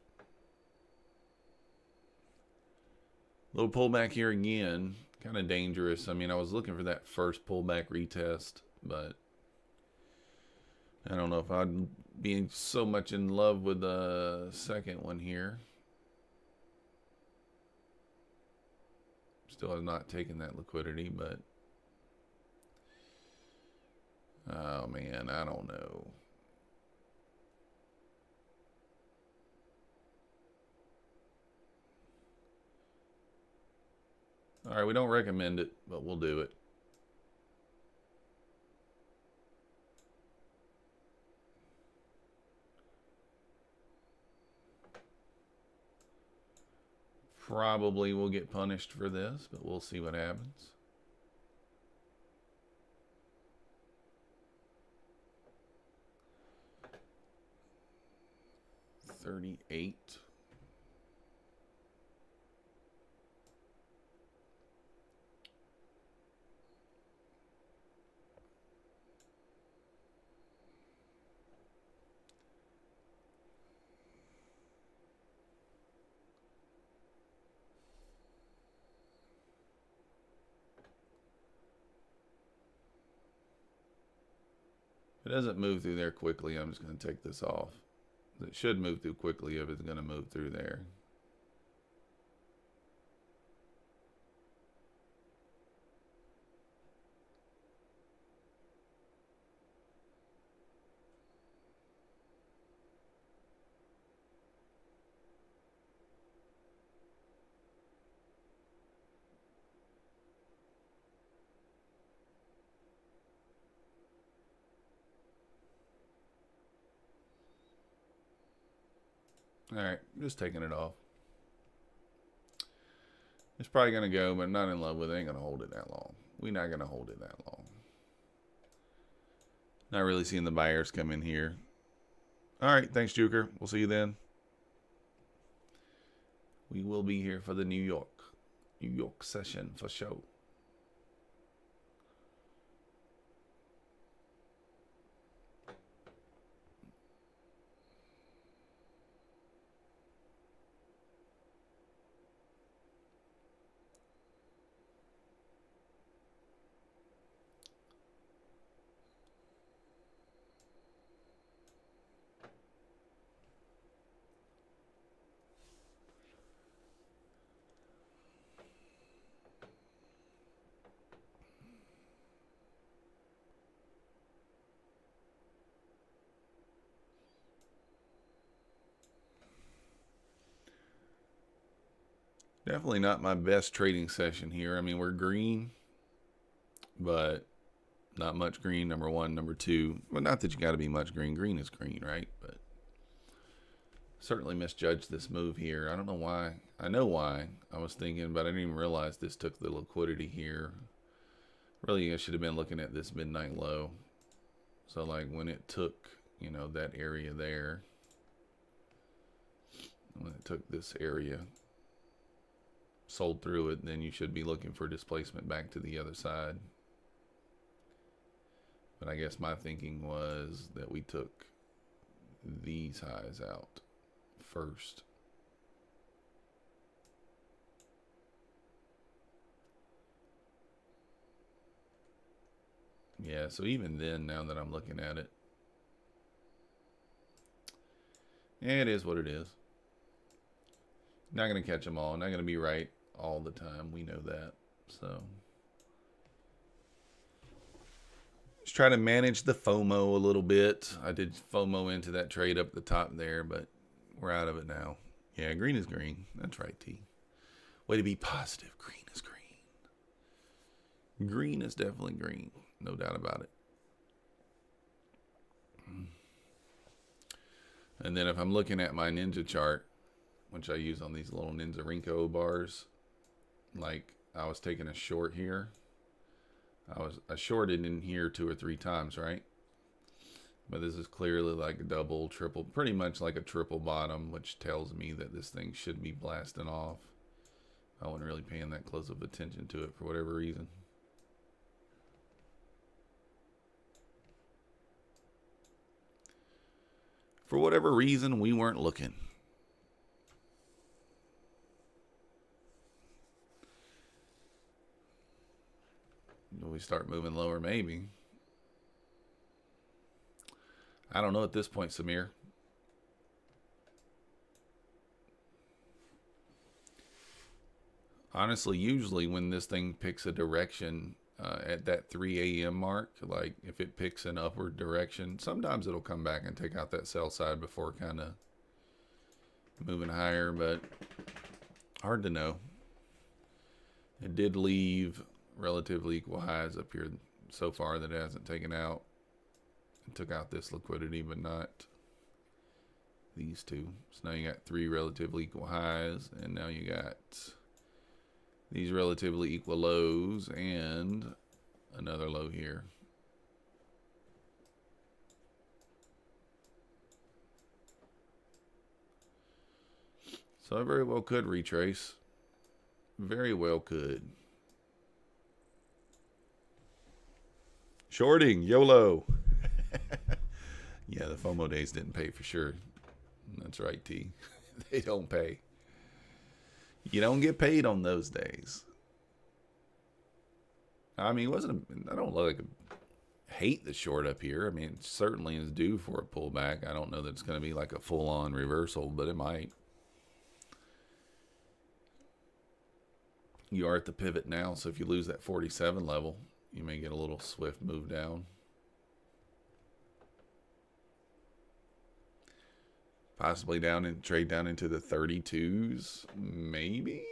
Little pullback here again. Kind of dangerous. I mean, I was looking for that first pullback retest, but I don't know if I'd be so much in love with the second one here. Still have not taken that liquidity, but oh man, I don't know. All right, we don't recommend it, but we'll do it. Probably will get punished for this, but we'll see what happens. $38. If it doesn't move through there quickly, I'm just going to take this off. It should move through quickly if it's going to move through there. Alright, just taking it off. It's probably going to go, but I'm not in love with it. Ain't going to hold it that long. We're not going to hold it that long. Not really seeing the buyers come in here. Alright, thanks, Juker. We'll see you then. We will be here for the New York session for sure. Definitely not my best trading session here. I mean, we're green, but not much green, number one. Number two, well, not that you got to be much green. Green is green, right? But certainly misjudged this move here. I don't know why. I know why. I was thinking, but I didn't even realize this took the liquidity here. Really, I should have been looking at this midnight low. So, like, when it took, you know, that area there, when it took this area, sold through it, then you should be looking for displacement back to the other side. But I guess my thinking was that we took these highs out first. Yeah, so even then, now that I'm looking at it, yeah, it is what it is. Not going to catch them all. Not going to be right all the time. We know that. So just try to manage the FOMO a little bit. I did FOMO into that trade up the top there, but we're out of it now. Yeah, green is green. That's right, T. Way to be positive. Green is green. Green is definitely green. No doubt about it. And then if I'm looking at my Ninja chart, which I use on these little Ninja Rinko bars, like I was taking a short here. I shorted in here 2 or 3 times, right? But this is clearly like a double, triple, pretty much like a triple bottom, which tells me that this thing should be blasting off. I wasn't really paying that close of attention to it for whatever reason. For whatever reason, we weren't looking. Will we start moving lower? Maybe. I don't know at this point, Samir. Honestly, usually when this thing picks a direction at that 3 a.m. mark, like if it picks an upward direction, sometimes it'll come back and take out that sell side before kind of moving higher, but hard to know. It did leave relatively equal highs up here so far that it hasn't taken out. It took out this liquidity, but not these two. So now you got 3 relatively equal highs, and now you got these relatively equal lows and another low here. So I very well could retrace. Very well could. Shorting, YOLO. Yeah, the FOMO days didn't pay for sure. That's right, T. They don't pay. You don't get paid on those days. I mean, I don't like hate the short up here. I mean, it certainly is due for a pullback. I don't know that it's going to be like a full-on reversal, but it might. You are at the pivot now, so if you lose that 47 level, you may get a little swift move down. Possibly down and trade down into the 32s, maybe.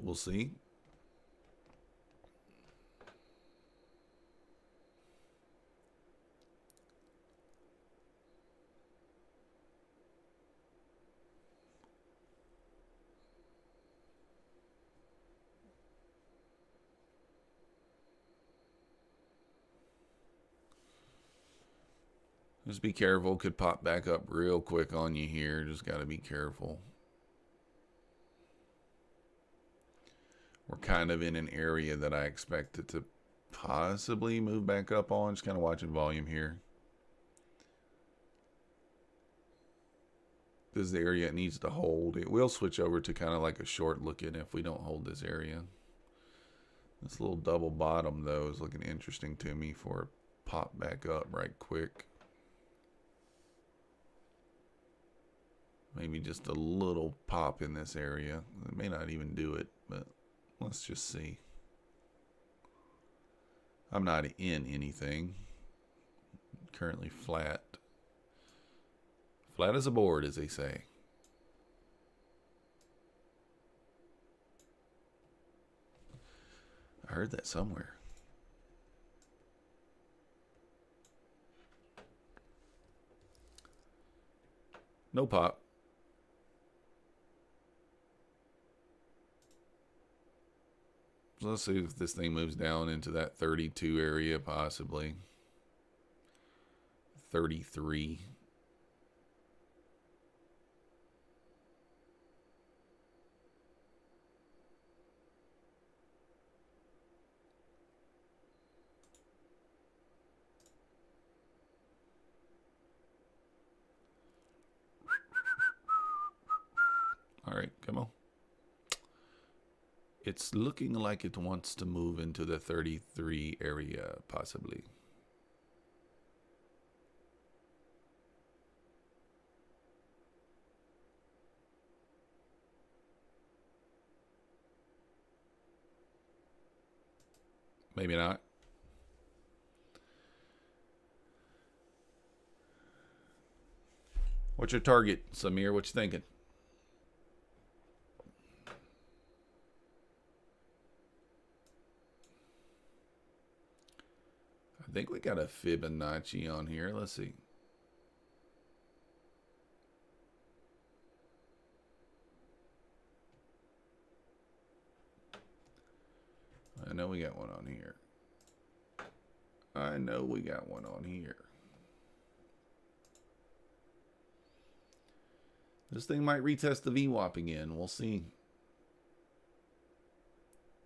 we'll see. Just be careful. Could pop back up real quick on you here. Just got to be careful. We're kind of in an area that I expected to possibly move back up on. Just kind of watching volume here. This is the area it needs to hold. It will switch over to kind of like a short look-in if we don't hold this area. This little double bottom, though, is looking interesting to me for a pop back up right quick. Maybe just a little pop in this area. It may not even do it, but let's just see. I'm not in anything. Currently flat. Flat as a board, as they say. I heard that somewhere. No pop. So let's see if this thing moves down into that 32 area, possibly. 33. All right, come on. It's looking like it wants to move into the 33 area, possibly. Maybe not. What's your target, Samir? What you thinking? I think we got a Fibonacci on here. Let's see. I know we got one on here. I know we got one on here. This thing might retest the VWAP again. We'll see.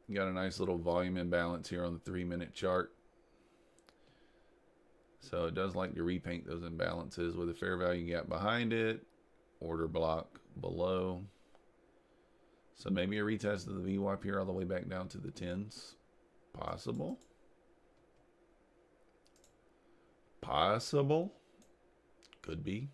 You got a nice little volume imbalance here on the 3-minute chart. So it does like to repaint those imbalances with a fair value gap behind it. Order block below. So maybe a retest of the VWAP here all the way back down to the 10s. Possible. Possible. Could be.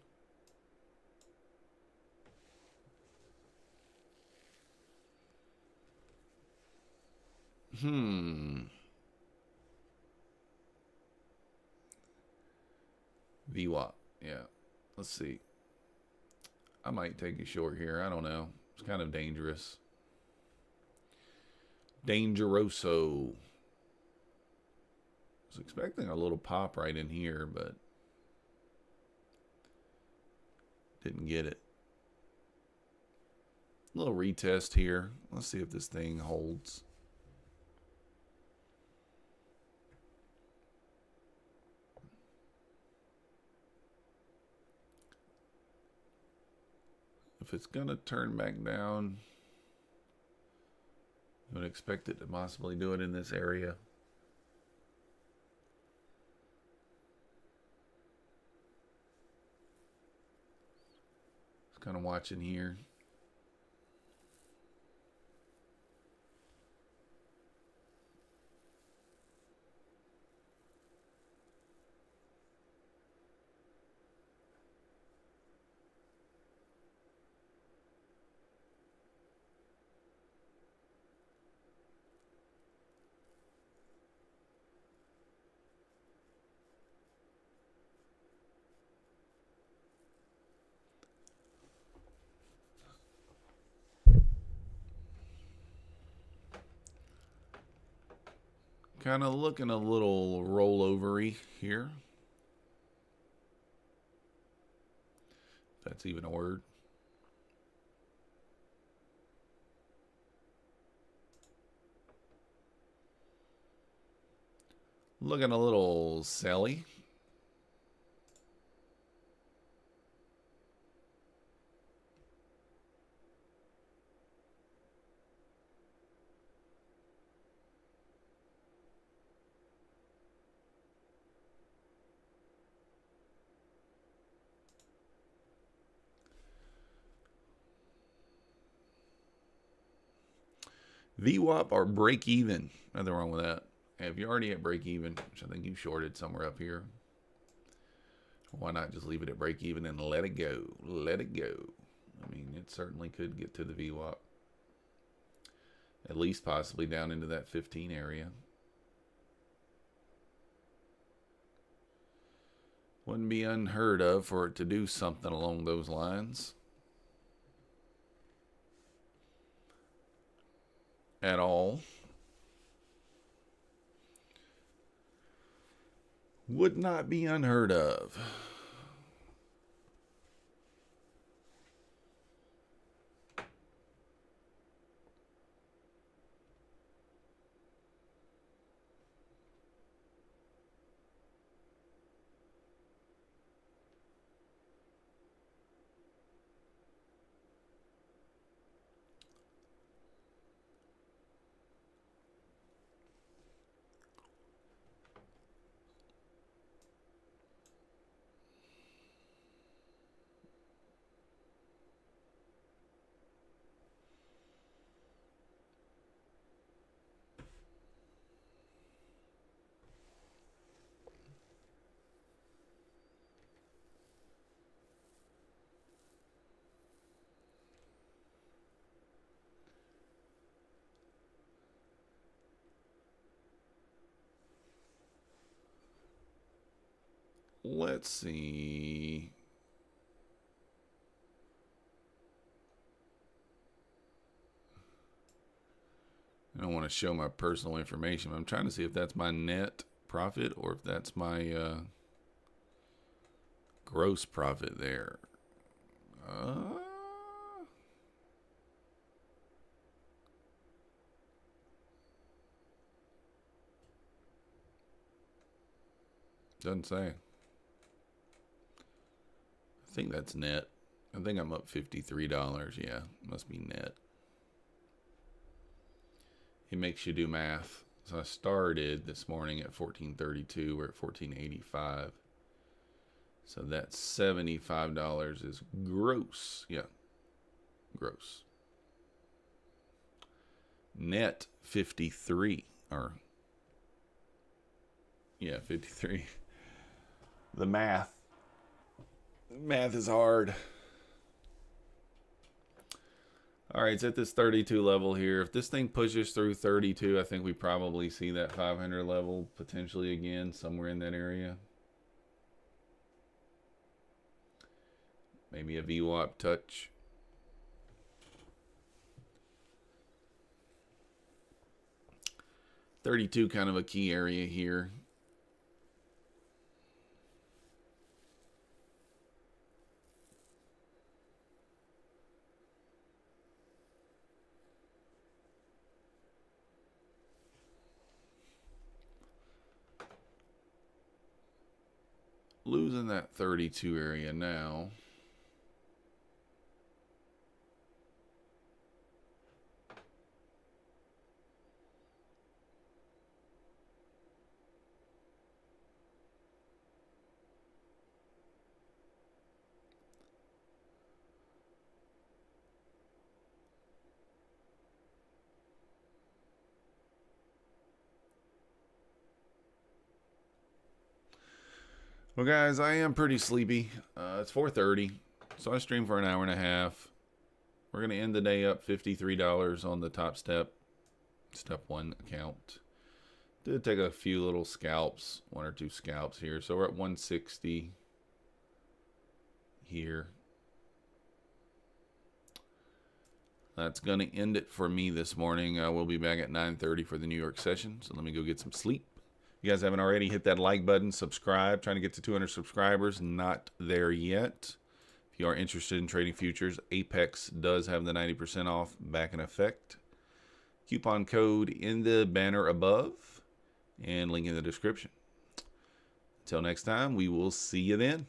VWAP. Yeah. Let's see. I might take a short here. I don't know. It's kind of dangerous. Dangeroso. I was expecting a little pop right in here, but didn't get it. A little retest here. Let's see if this thing holds. If it's going to turn back down, I would expect it to possibly do it in this area. Just kind of watching here. Kind of looking a little rollovery here. If that's even a word. Looking a little selly. VWAP or break even. Nothing wrong with that. If you're already at break even, which I think you shorted somewhere up here, why not just leave it at break even and let it go? Let it go. I mean, it certainly could get to the VWAP. At least possibly down into that 15 area. Wouldn't be unheard of for it to do something along those lines. At all. Would not be unheard of. Let's see. I don't want to show my personal information, but I'm trying to see if that's my net profit or if that's my gross profit there. Doesn't say. I think that's net. I think I'm up $53. Yeah, must be net. It makes you do math. So I started this morning at 1432. We're at 1485. So that's $75 is gross. Yeah, gross. Net 53. Or, yeah, 53. The math. Math is hard. All right, it's at this 32 level here. If this thing pushes through 32, I think we probably see that 500 level potentially again, somewhere in that area. Maybe a VWAP touch. $32 kind of a key area here. Losing that 32 area now. Well, guys, I am pretty sleepy. It's 4:30, so I streamed for an hour and a half. We're going to end the day up $53 on the top step 1 account. Did take a few little scalps, 1 or 2 scalps here. So we're at 160 here. that's going to end it for me this morning. We'll be back at 9:30 for the New York session. So let me go get some sleep. If you guys haven't already, hit that like button, subscribe. Trying to get to 200 subscribers. Not there yet. If you are interested in trading futures, Apex does have the 90% off back in effect. Coupon code in the banner above and link in the description. Until next time, we will see you then.